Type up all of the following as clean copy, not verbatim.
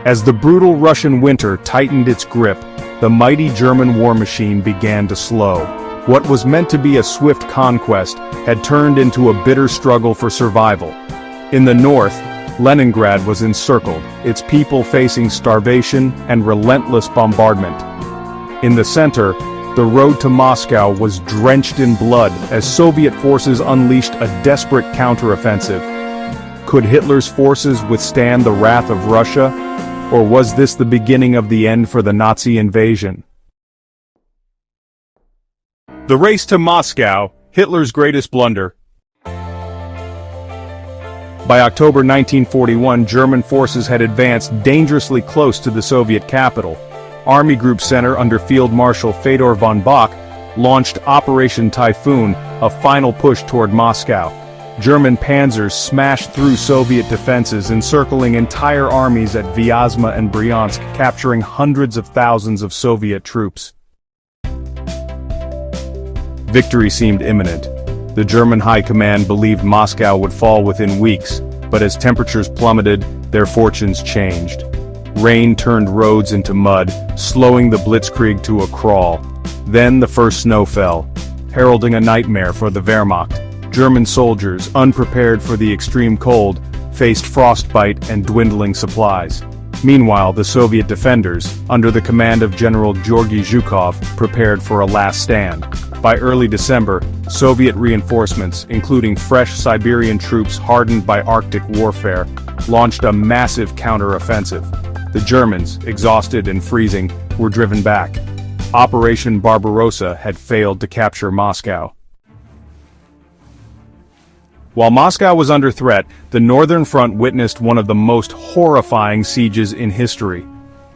As the brutal Russian winter tightened its grip, the mighty German war machine began to slow. What was meant to be a swift conquest had turned into a bitter struggle for survival. In the north, Leningrad was encircled, its people facing starvation and relentless bombardment. In the center, the road to Moscow was drenched in blood as Soviet forces unleashed a desperate counteroffensive. Could Hitler's forces withstand the wrath of Russia, or was this the beginning of the end for the Nazi invasion? The race to Moscow, Hitler's greatest blunder. By October 1941, German forces had advanced dangerously close to the Soviet capital. Army Group Center under Field Marshal Fedor von Bock launched Operation Typhoon, a final push toward Moscow. German panzers smashed through Soviet defenses, encircling entire armies at Vyazma and Bryansk, capturing hundreds of thousands of Soviet troops. Victory seemed imminent. The German high command believed Moscow would fall within weeks, but as temperatures plummeted, their fortunes changed. Rain turned roads into mud, slowing the blitzkrieg to a crawl. Then the first snow fell, heralding a nightmare for the Wehrmacht. German soldiers, unprepared for the extreme cold, faced frostbite and dwindling supplies. Meanwhile, the Soviet defenders, under the command of General Georgy Zhukov, prepared for a last stand. By early December, Soviet reinforcements, including fresh Siberian troops hardened by Arctic warfare, launched a massive counteroffensive. The Germans, exhausted and freezing, were driven back. Operation Barbarossa had failed to capture Moscow. While Moscow was under threat, the Northern Front witnessed one of the most horrifying sieges in history.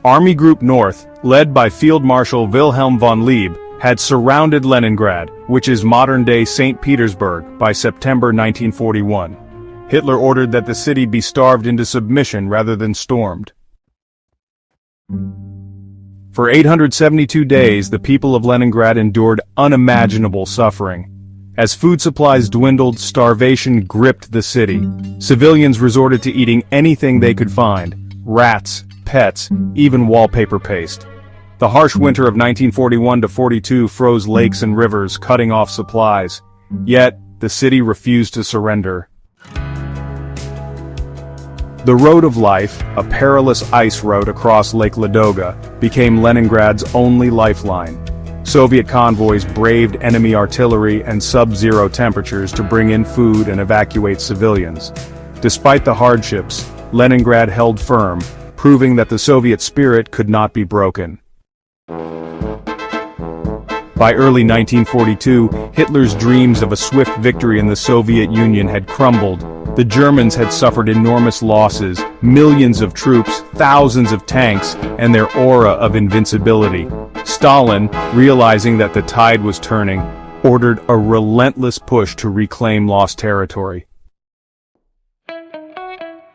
Army Group North, led by Field Marshal Wilhelm von Lieb, had surrounded Leningrad, which is modern-day St. Petersburg, by September 1941. Hitler ordered that the city be starved into submission rather than stormed. For 872 days, the people of Leningrad endured unimaginable suffering. As food supplies dwindled, starvation gripped the city. Civilians resorted to eating anything they could find: rats, pets, even wallpaper paste. The harsh winter of 1941-42 froze lakes and rivers, cutting off supplies. Yet, the city refused to surrender. The Road of Life, a perilous ice route across Lake Ladoga, became Leningrad's only lifeline. Soviet convoys braved enemy artillery and sub-zero temperatures to bring in food and evacuate civilians. Despite the hardships, Leningrad held firm, proving that the Soviet spirit could not be broken. By early 1942, Hitler's dreams of a swift victory in the Soviet Union had crumbled. The Germans had suffered enormous losses, millions of troops, thousands of tanks, and their aura of invincibility. Stalin, realizing that the tide was turning, ordered a relentless push to reclaim lost territory.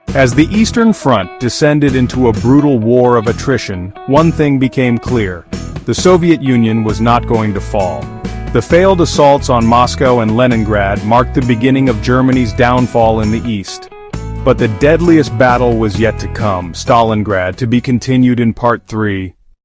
As the Eastern Front descended into a brutal war of attrition, one thing became clear: the Soviet Union was not going to fall. The failed assaults on Moscow and Leningrad marked the beginning of Germany's downfall in the East. But the deadliest battle was yet to come, Stalingrad, to be continued in Part 3.